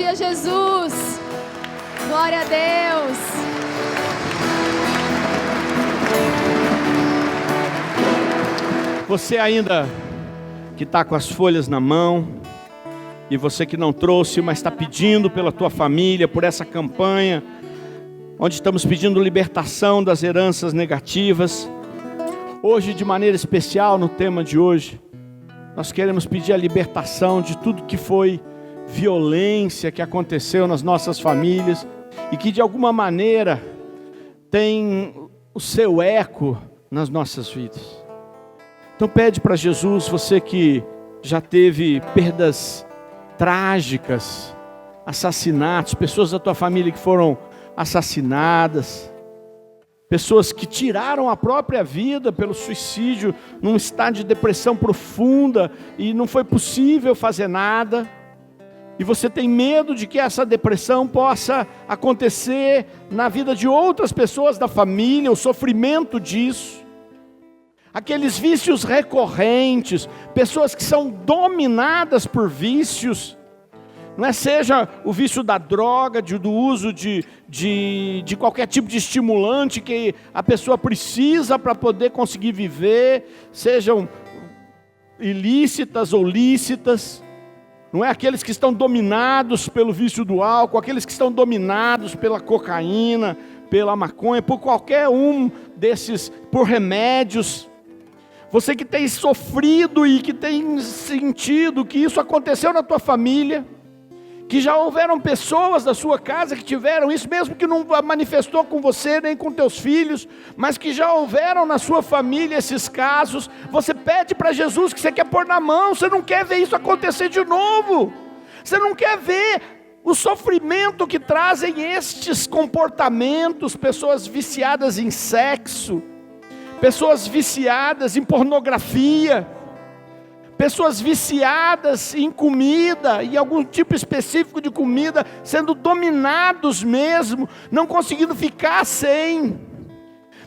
a Jesus. Glória a Deus. Você ainda que está com as folhas na mão, e você que não trouxe, mas está pedindo pela tua família, por essa campanha, onde estamos pedindo libertação das heranças negativas. Hoje, de maneira especial, no tema de hoje, nós queremos pedir a libertação de tudo que foi violência que aconteceu nas nossas famílias e que de alguma maneira tem o seu eco nas nossas vidas. Então pede para Jesus, você que já teve perdas trágicas, assassinatos, pessoas da tua família que foram assassinadas, pessoas que tiraram a própria vida pelo suicídio, num estado de depressão profunda e não foi possível fazer nada. E você tem medo de que essa depressão possa acontecer na vida de outras pessoas da família, o sofrimento disso. Aqueles vícios recorrentes, pessoas que são dominadas por vícios, não é, seja o vício da droga, do uso de qualquer tipo de estimulante que a pessoa precisa para poder conseguir viver, sejam ilícitas ou lícitas, não é, aqueles que estão dominados pelo vício do álcool, aqueles que estão dominados pela cocaína, pela maconha, por qualquer um desses, por remédios. Você que tem sofrido e que tem sentido que isso aconteceu na tua família, que já houveram pessoas da sua casa que tiveram isso, mesmo que não manifestou com você nem com teus filhos, mas que já houveram na sua família esses casos. Você pede para Jesus que você quer pôr na mão, você não quer ver isso acontecer de novo, você não quer ver o sofrimento que trazem estes comportamentos, pessoas viciadas em sexo, pessoas viciadas em pornografia, pessoas viciadas em comida, em algum tipo específico de comida, sendo dominados mesmo, não conseguindo ficar sem.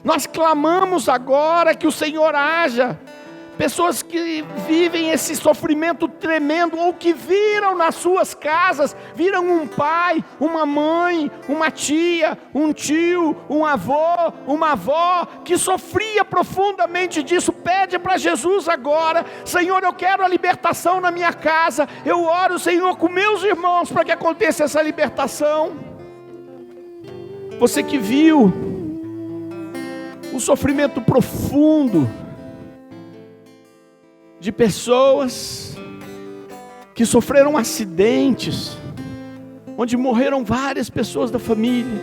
Nós clamamos agora que o Senhor haja. Pessoas que vivem esse sofrimento tremendo, ou que viram nas suas casas, viram um pai, uma mãe, uma tia, um tio, um avô, uma avó, que sofria profundamente disso. Pede para Jesus agora: Senhor, eu quero a libertação na minha casa. Eu oro, Senhor, com meus irmãos para que aconteça essa libertação. Você que viu o sofrimento profundo de pessoas que sofreram acidentes, onde morreram várias pessoas da família,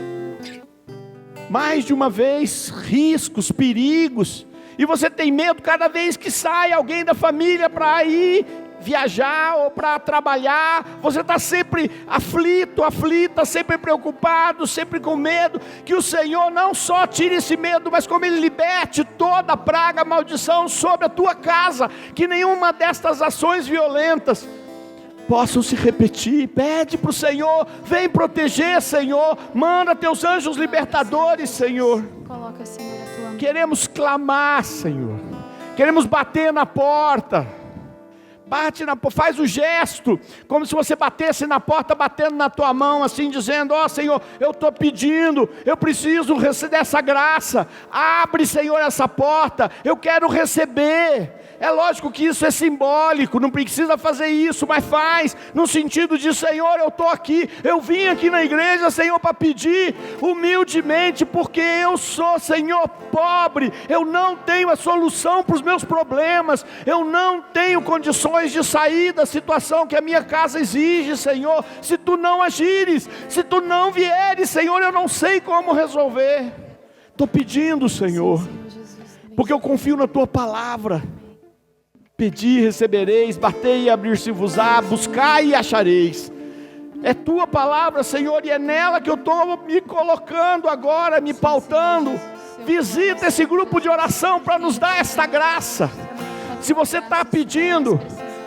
mais de uma vez, riscos, perigos, e você tem medo cada vez que sai alguém da família para ir viajar ou para trabalhar, você está sempre aflito, aflita, sempre preocupado, sempre com medo, que o Senhor não só tire esse medo, mas como Ele liberte toda a praga, maldição sobre a tua casa, que nenhuma destas ações violentas possam se repetir. Pede para o Senhor, vem proteger, Senhor, manda teus anjos libertadores, Senhor. Coloca, Senhor, a tua mão. Queremos clamar, Senhor, queremos bater na porta. Bate na porta, faz o gesto, como se você batesse na porta, batendo na tua mão, assim, dizendo: ó Senhor, eu estou pedindo, eu preciso receber essa graça, abre, Senhor, essa porta, eu quero receber. É lógico que isso é simbólico, não precisa fazer isso, mas faz, no sentido de: Senhor, eu estou aqui, eu vim aqui na igreja, Senhor, para pedir humildemente, porque eu sou, Senhor, pobre, eu não tenho a solução para os meus problemas, eu não tenho condições de sair da situação que a minha casa exige, Senhor. Se Tu não agires, se Tu não vieres, Senhor, eu não sei como resolver. Estou pedindo, Senhor, porque eu confio na Tua palavra. Pedi e recebereis, batei e abrir-se-vos-á, buscai e achareis. É Tua palavra, Senhor, e é nela que eu estou me colocando agora, me pautando. Visita esse grupo de oração para nos dar esta graça. Se você está pedindo,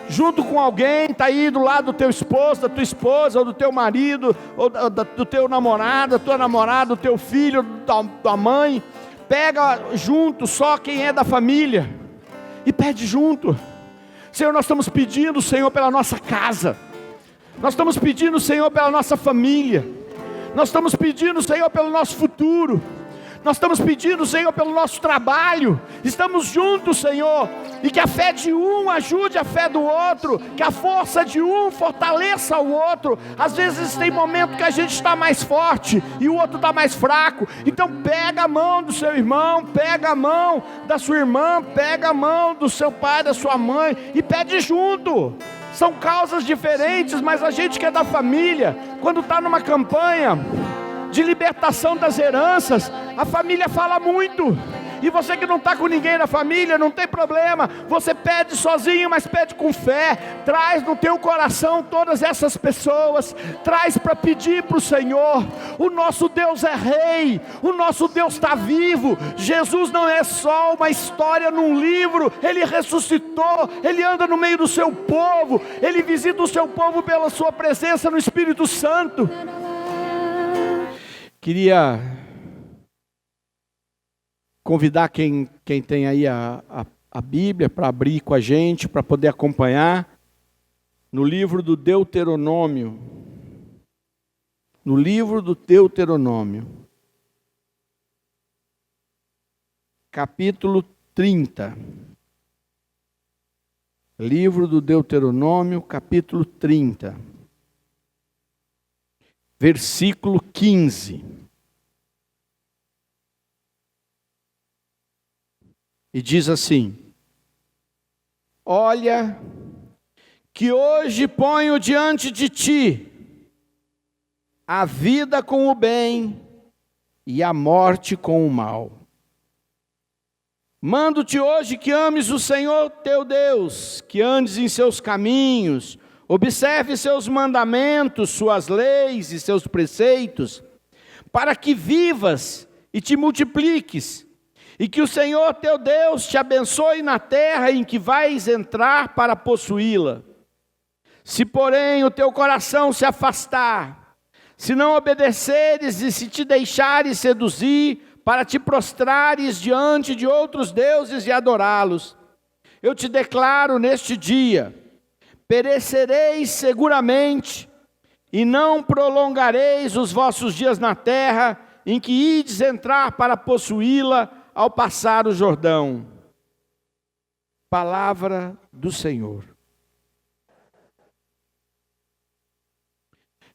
junto com alguém, está aí do lado do teu esposo, da tua esposa, ou do teu marido, ou do teu namorado, da tua namorada, do teu filho, da tua mãe, pega junto só quem é da família e pede junto. Senhor, nós estamos pedindo, Senhor, pela nossa casa. Nós estamos pedindo, Senhor, pela nossa família. Nós estamos pedindo, Senhor, pelo nosso futuro. Nós estamos pedindo, Senhor, pelo nosso trabalho. Estamos juntos, Senhor. E que a fé de um ajude a fé do outro. Que a força de um fortaleça o outro. Às vezes tem momento que a gente está mais forte e o outro está mais fraco. Então pega a mão do seu irmão, pega a mão da sua irmã, pega a mão do seu pai, da sua mãe e pede junto. São causas diferentes, mas a gente que é da família, quando está numa campanha de libertação das heranças, a família fala muito. E você que não está com ninguém na família, não tem problema, você pede sozinho, mas pede com fé. Traz no teu coração todas essas pessoas, traz para pedir para o Senhor. O nosso Deus é rei, o nosso Deus está vivo. Jesus não é só uma história num livro, Ele ressuscitou, Ele anda no meio do seu povo, Ele visita o seu povo pela sua presença no Espírito Santo. Queria convidar quem tem aí a Bíblia para abrir com a gente, para poder acompanhar no livro do Deuteronômio. No livro do Deuteronômio, capítulo 30. Livro do Deuteronômio, capítulo 30. Versículo 15. E diz assim: olha, que hoje ponho diante de ti a vida com o bem e a morte com o mal. Mando-te hoje que ames o Senhor teu Deus, que andes em seus caminhos, observe seus mandamentos, suas leis e seus preceitos, para que vivas e te multipliques, e que o Senhor teu Deus te abençoe na terra em que vais entrar para possuí-la. Se porém o teu coração se afastar, se não obedeceres e se te deixares seduzir para te prostrares diante de outros deuses e adorá-los, eu te declaro neste dia: perecereis seguramente, e não prolongareis os vossos dias na terra em que ides entrar para possuí-la ao passar o Jordão. Palavra do Senhor.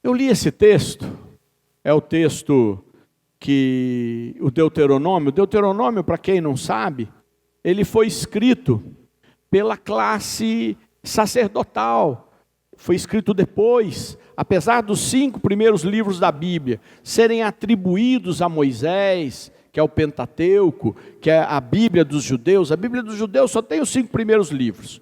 Eu li esse texto, é o texto que o Deuteronômio, para quem não sabe, ele foi escrito pela classe sacerdotal, foi escrito depois, apesar dos 5 primeiros livros da Bíblia serem atribuídos a Moisés, que é o Pentateuco, que é a Bíblia dos judeus. A Bíblia dos judeus só tem os 5 primeiros livros.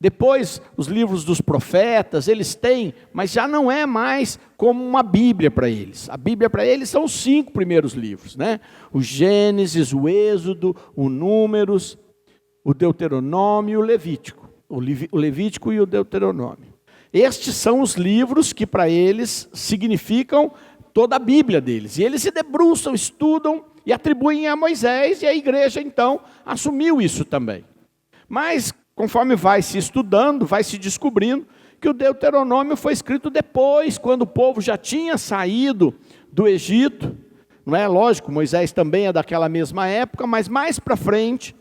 Depois, os livros dos profetas, eles têm, mas já não é mais como uma Bíblia para eles. A Bíblia para eles são os 5 primeiros livros, né? O Gênesis, o Êxodo, o Números, o Deuteronômio e o Levítico. O Levítico e o Deuteronômio. Estes são os livros que para eles significam toda a Bíblia deles. E eles se debruçam, estudam e atribuem a Moisés, e a igreja então assumiu isso também. Mas conforme vai se estudando, vai se descobrindo que o Deuteronômio foi escrito depois, quando o povo já tinha saído do Egito. Não é lógico, Moisés também é daquela mesma época, mas mais para frente,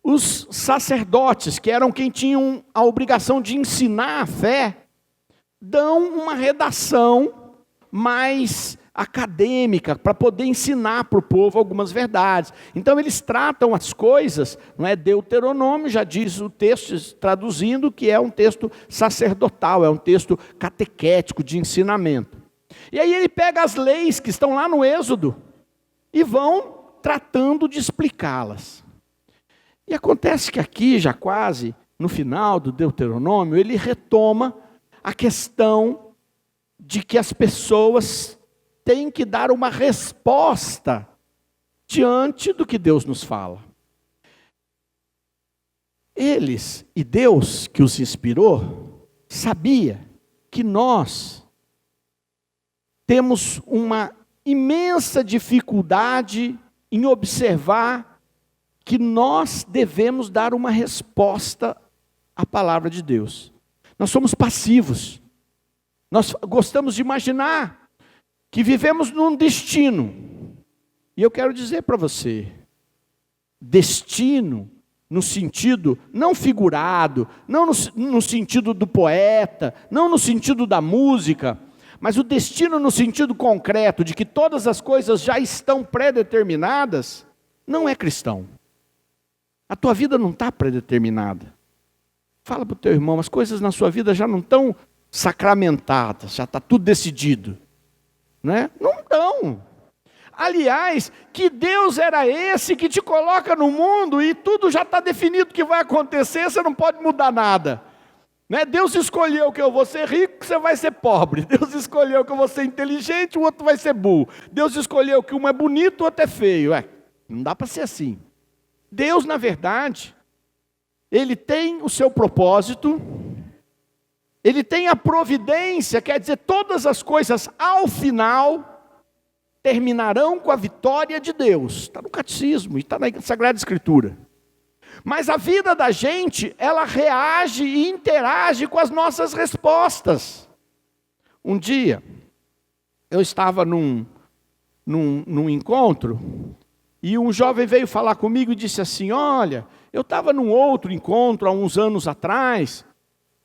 os sacerdotes, que eram quem tinham a obrigação de ensinar a fé, dão uma redação mais acadêmica para poder ensinar para o povo algumas verdades. Então eles tratam as coisas, não é? Deuteronômio já diz o texto, traduzindo, que é um texto sacerdotal, é um texto catequético de ensinamento. E aí ele pega as leis que estão lá no Êxodo e vão tratando de explicá-las. E acontece que aqui, já quase no final do Deuteronômio, ele retoma a questão de que as pessoas têm que dar uma resposta diante do que Deus nos fala. Eles, e Deus que os inspirou, sabia que nós temos uma imensa dificuldade em observar que nós devemos dar uma resposta à palavra de Deus. Nós somos passivos. Nós gostamos de imaginar que vivemos num destino. E eu quero dizer para você, destino no sentido não figurado, não no sentido do poeta, não no sentido da música, mas o destino no sentido concreto de que todas as coisas já estão pré-determinadas, não é cristão. A tua vida não está pré-determinada. Fala para o teu irmão, as coisas na sua vida já não estão sacramentadas, já está tudo decidido. Né? Não estão. Aliás, que Deus era esse que te coloca no mundo e tudo já está definido que vai acontecer, você não pode mudar nada. Né? Deus escolheu que eu vou ser rico, que você vai ser pobre. Deus escolheu que eu vou ser inteligente, o outro vai ser burro. Deus escolheu que um é bonito, o outro é feio. Não dá para ser assim. Deus, na verdade, Ele tem o seu propósito, Ele tem a providência, quer dizer, todas as coisas ao final terminarão com a vitória de Deus. Está no catecismo e está na Sagrada Escritura. Mas a vida da gente, ela reage e interage com as nossas respostas. Um dia, eu estava num encontro, e um jovem veio falar comigo e disse assim, olha, eu estava num outro encontro há uns anos atrás,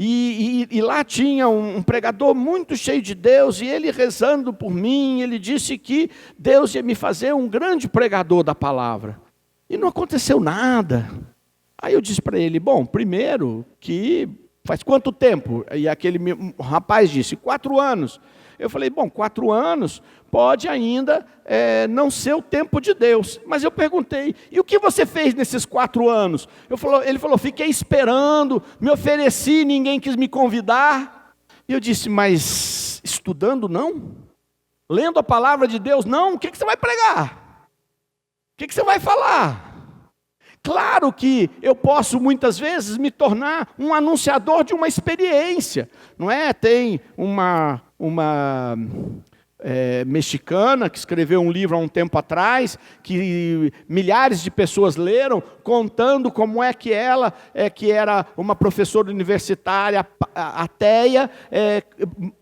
e lá tinha um pregador muito cheio de Deus, e ele rezando por mim, ele disse que Deus ia me fazer um grande pregador da palavra. E não aconteceu nada. Aí eu disse para ele, bom, primeiro que faz quanto tempo? E aquele rapaz disse, 4 anos. Eu falei, bom, 4 anos pode ainda não ser o tempo de Deus. Mas eu perguntei, e o que você fez nesses 4 anos? Ele falou, fiquei esperando, me ofereci, ninguém quis me convidar. E eu disse, mas estudando não? Lendo a palavra de Deus não? O que você vai pregar? O que você vai falar? Claro que eu posso muitas vezes me tornar um anunciador de uma experiência, não é? Tem uma mexicana que escreveu um livro há um tempo atrás, que milhares de pessoas leram, contando como é que ela, que era uma professora universitária ateia,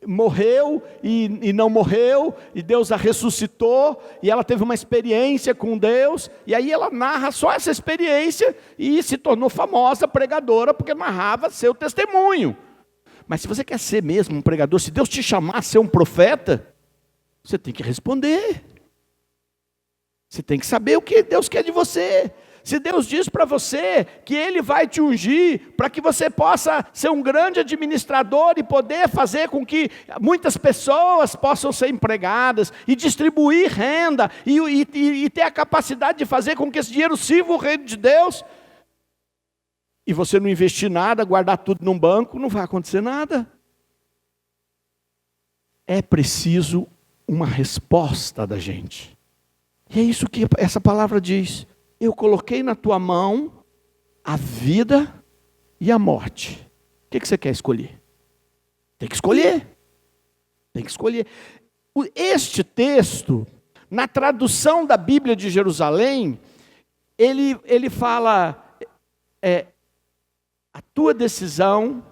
morreu e não morreu, e Deus a ressuscitou, e ela teve uma experiência com Deus, e aí ela narra só essa experiência, e se tornou famosa pregadora, porque narrava seu testemunho. Mas se você quer ser mesmo um pregador, se Deus te chamar a ser um profeta, você tem que responder. Você tem que saber o que Deus quer de você. Se Deus diz para você que Ele vai te ungir para que você possa ser um grande administrador e poder fazer com que muitas pessoas possam ser empregadas e distribuir renda e ter a capacidade de fazer com que esse dinheiro sirva o reino de Deus, e você não investir nada, guardar tudo num banco, não vai acontecer nada. É preciso uma resposta da gente. E é isso que essa palavra diz. Eu coloquei na tua mão a vida e a morte. O que você quer escolher? Tem que escolher. Tem que escolher. Este texto, na tradução da Bíblia de Jerusalém, ele fala, a tua decisão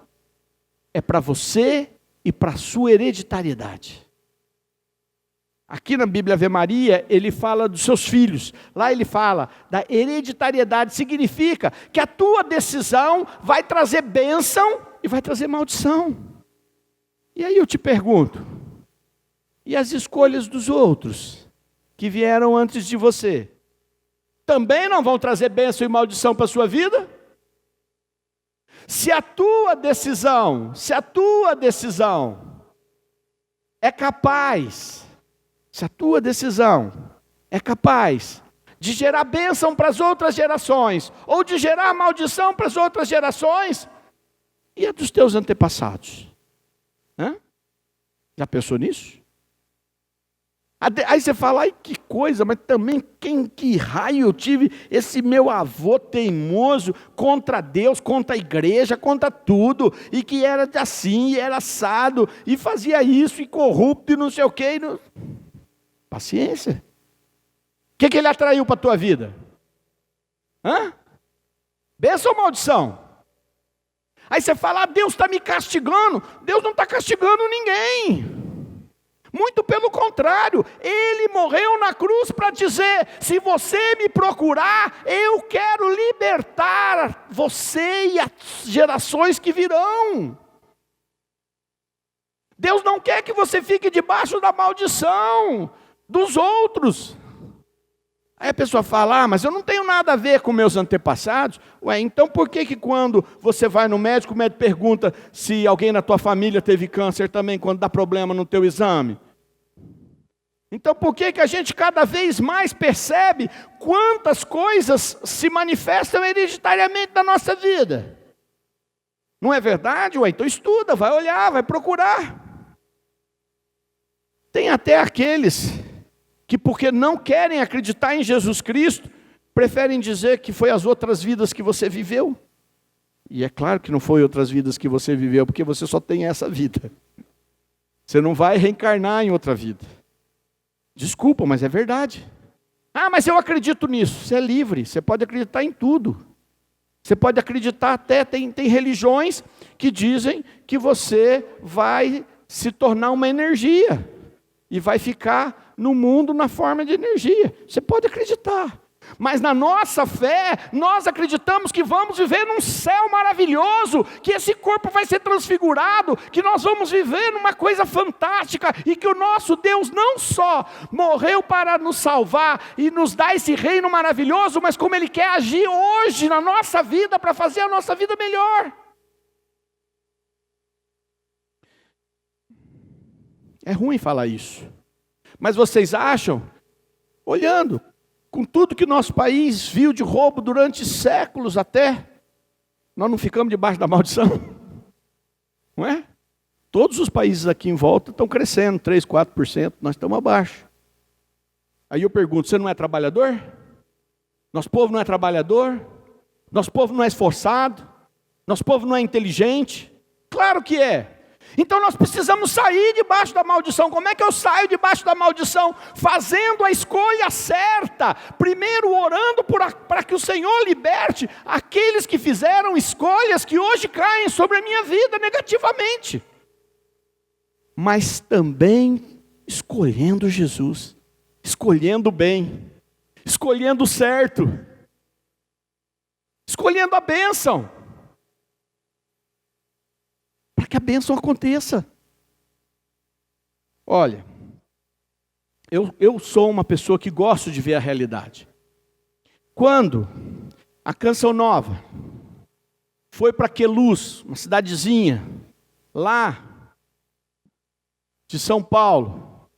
é para você e para a sua hereditariedade. Aqui na Bíblia Ave Maria, ele fala dos seus filhos. Lá ele fala da hereditariedade. Significa que a tua decisão vai trazer bênção e vai trazer maldição. E aí eu te pergunto, e as escolhas dos outros que vieram antes de você? Também não vão trazer bênção e maldição para a sua vida? Se a tua decisão é capaz... Se a tua decisão é capaz de gerar bênção para as outras gerações, ou de gerar maldição para as outras gerações, e a dos teus antepassados? Já pensou nisso? Aí você fala, ai que coisa, mas também que raio eu tive esse meu avô teimoso contra Deus, contra a igreja, contra tudo, e que era assim, e era assado, e fazia isso, e corrupto, e não sei o quê. Paciência. O que ele atraiu para a tua vida? Bênção ou maldição? Aí você fala, Deus está me castigando. Deus não está castigando ninguém. Muito pelo contrário, Ele morreu na cruz para dizer, se você me procurar, eu quero libertar você e as gerações que virão. Deus não quer que você fique debaixo da maldição dos outros. Aí a pessoa fala, mas eu não tenho nada a ver com meus antepassados. Ué, então por que quando você vai no médico, o médico pergunta se alguém na tua família teve câncer também, quando dá problema no teu exame? Então por que a gente cada vez mais percebe quantas coisas se manifestam hereditariamente na nossa vida? Não é verdade? Ué, então estuda, vai olhar, vai procurar. Tem até aqueles que, porque não querem acreditar em Jesus Cristo, preferem dizer que foi as outras vidas que você viveu. E é claro que não foi outras vidas que você viveu, porque você só tem essa vida. Você não vai reencarnar em outra vida. Desculpa, mas é verdade. Ah, mas eu acredito nisso. Você é livre, você pode acreditar em tudo. Você pode acreditar até, tem religiões que dizem que você vai se tornar uma energia. E vai ficar no mundo na forma de energia. Você pode acreditar. Mas na nossa fé, nós acreditamos que vamos viver num céu maravilhoso, que esse corpo vai ser transfigurado, que nós vamos viver numa coisa fantástica, e que o nosso Deus não só morreu para nos salvar e nos dar esse reino maravilhoso, mas como Ele quer agir hoje na nossa vida, para fazer a nossa vida melhor. É ruim falar isso. Mas vocês acham, olhando, com tudo que nosso país viu de roubo durante séculos até, nós não ficamos debaixo da maldição? Não é? Todos os países aqui em volta estão crescendo, 3%, 4%, nós estamos abaixo. Aí eu pergunto, você não é trabalhador? Nosso povo não é trabalhador? Nosso povo não é esforçado? Nosso povo não é inteligente? Claro que é. Então nós precisamos sair debaixo da maldição. Como é que eu saio debaixo da maldição? Fazendo a escolha certa. Primeiro orando para que o Senhor liberte aqueles que fizeram escolhas que hoje caem sobre a minha vida negativamente. Mas também escolhendo Jesus, escolhendo o bem, escolhendo o certo, escolhendo a bênção. Para que a bênção aconteça. Olha, eu sou uma pessoa que gosto de ver a realidade. Quando a Canção Nova foi para Queluz, uma cidadezinha, lá de São Paulo,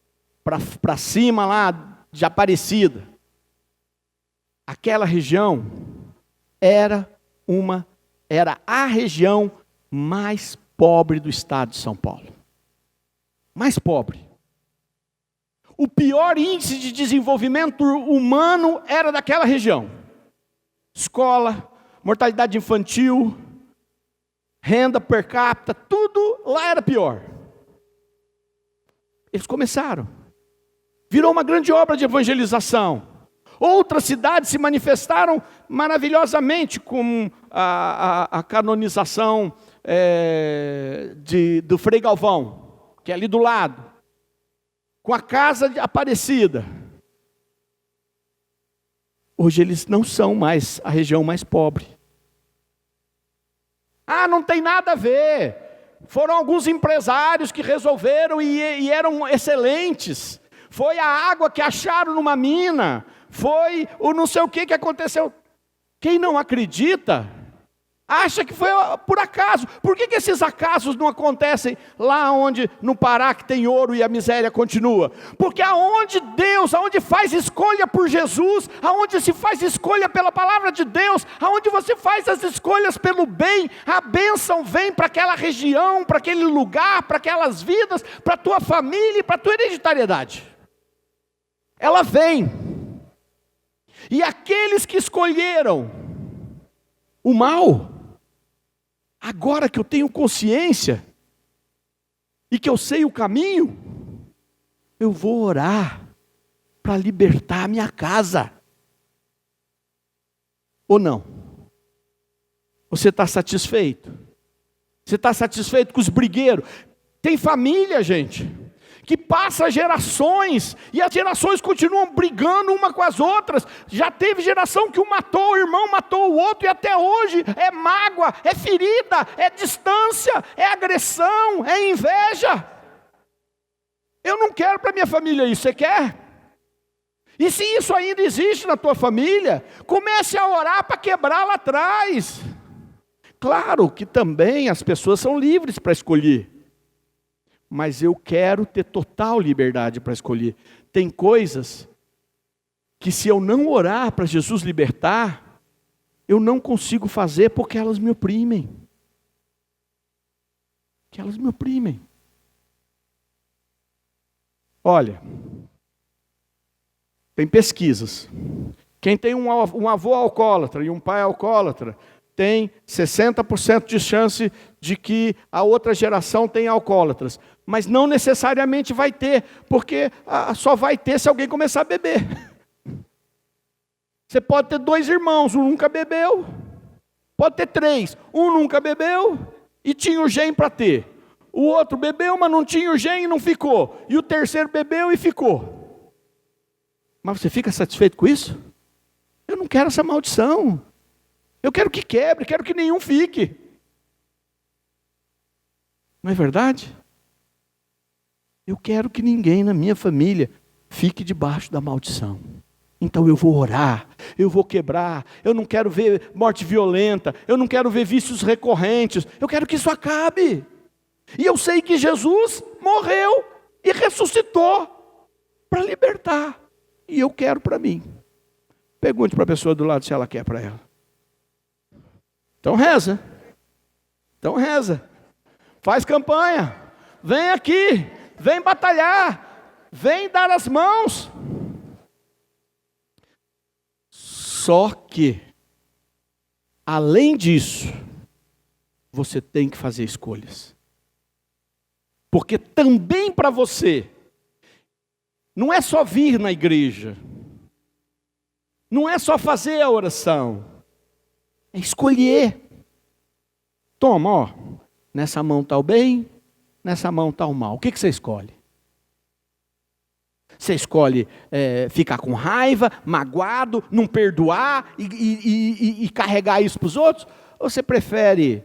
para cima lá de Aparecida, aquela região era a região mais pobre do estado de São Paulo. Mais pobre. O pior índice de desenvolvimento humano era daquela região. Escola, mortalidade infantil, renda per capita, tudo lá era pior. Eles começaram. Virou uma grande obra de evangelização. Outras cidades se manifestaram maravilhosamente com a canonização do Frei Galvão, que é ali do lado, com a casa de Aparecida. Hoje eles não são mais a região mais pobre. Ah, não tem nada a ver. Foram alguns empresários que resolveram e eram excelentes. Foi a água que acharam numa mina. Foi o não sei o que aconteceu. Quem não acredita, acha que foi por acaso. Por que esses acasos não acontecem lá onde, no Pará, que tem ouro e a miséria continua? Porque aonde faz escolha por Jesus, aonde se faz escolha pela palavra de Deus, aonde você faz as escolhas pelo bem, a bênção vem para aquela região, para aquele lugar, para aquelas vidas, para a tua família e para a tua hereditariedade. Ela vem. E aqueles que escolheram o mal, agora que eu tenho consciência e que eu sei o caminho, eu vou orar para libertar a minha casa. Ou não? Você está satisfeito? Você está satisfeito com os brigueiros? Tem família, gente, que passa gerações, e as gerações continuam brigando uma com as outras. Já teve geração que um matou o irmão, matou o outro, e até hoje é mágoa, é ferida, é distância, é agressão, é inveja. Eu não quero para minha família isso, você quer? E se isso ainda existe na tua família, comece a orar para quebrar lá atrás. Claro que também as pessoas são livres para escolher, mas eu quero ter total liberdade para escolher. Tem coisas que, se eu não orar para Jesus libertar, eu não consigo fazer porque elas me oprimem. Que elas me oprimem. Olha, tem pesquisas. Quem tem um avô alcoólatra e um pai alcoólatra, tem 60% de chance de que a outra geração tenha alcoólatras. Mas não necessariamente vai ter, porque só vai ter se alguém começar a beber. Você pode ter 2 irmãos, um nunca bebeu. Pode ter 3, um nunca bebeu e tinha o gene para ter. O outro bebeu, mas não tinha o gene e não ficou. E o terceiro bebeu e ficou. Mas você fica satisfeito com isso? Eu não quero essa maldição. Eu quero que quebre, quero que nenhum fique. Não é verdade? Eu quero que ninguém na minha família fique debaixo da maldição. Então eu vou orar, eu vou quebrar. Eu não quero ver morte violenta, eu não quero ver vícios recorrentes. Eu quero que isso acabe. E eu sei que Jesus morreu e ressuscitou para libertar. E eu quero para mim. Pergunte para a pessoa do lado se ela quer para ela. Então reza. Então reza. Faz campanha. Vem aqui. Vem batalhar. Vem dar as mãos. Só que, além disso, você tem que fazer escolhas. Porque também para você, não é só vir na igreja. Não é só fazer a oração. É escolher. Toma, ó. Nessa mão está o bem, nessa mão está o mal. O que você escolhe? Você escolhe ficar com raiva, magoado, não perdoar e carregar isso para os outros? Ou você prefere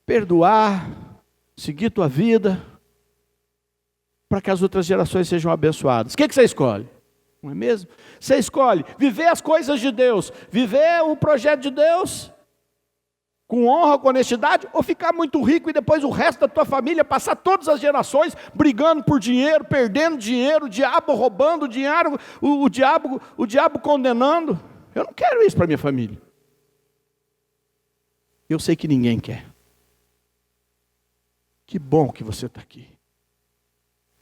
perdoar, seguir tua vida, para que as outras gerações sejam abençoadas? O que você escolhe? Não é mesmo? Você escolhe viver as coisas de Deus, viver o projeto de Deus, com honra, com honestidade, ou ficar muito rico e depois o resto da tua família passar todas as gerações brigando por dinheiro, perdendo dinheiro, o diabo roubando o dinheiro, o diabo condenando? Eu não quero isso para minha família. Eu sei que ninguém quer. Que bom que você está aqui.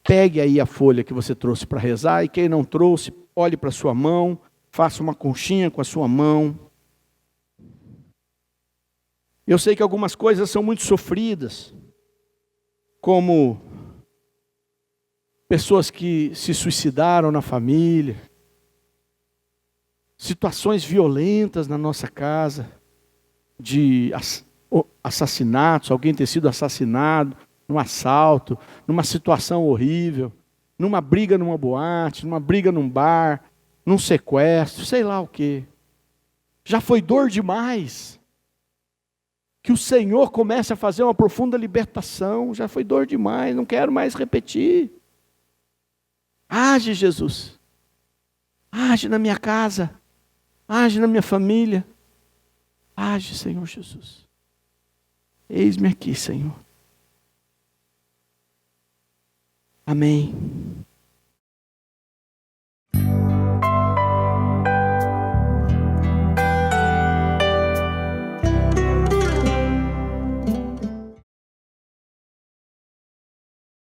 Pegue aí a folha que você trouxe para rezar, e quem não trouxe, olhe para a sua mão, faça uma conchinha com a sua mão. Eu sei que algumas coisas são muito sofridas, como pessoas que se suicidaram na família, situações violentas na nossa casa, de assassinatos, alguém ter sido assassinado, num assalto, numa situação horrível, numa briga numa boate, numa briga num bar, num sequestro, sei lá o quê. Já foi dor demais. Que o Senhor comece a fazer uma profunda libertação. Já foi dor demais, não quero mais repetir. Age, Jesus. Age na minha casa. Age na minha família. Age, Senhor Jesus. Eis-me aqui, Senhor. Amém.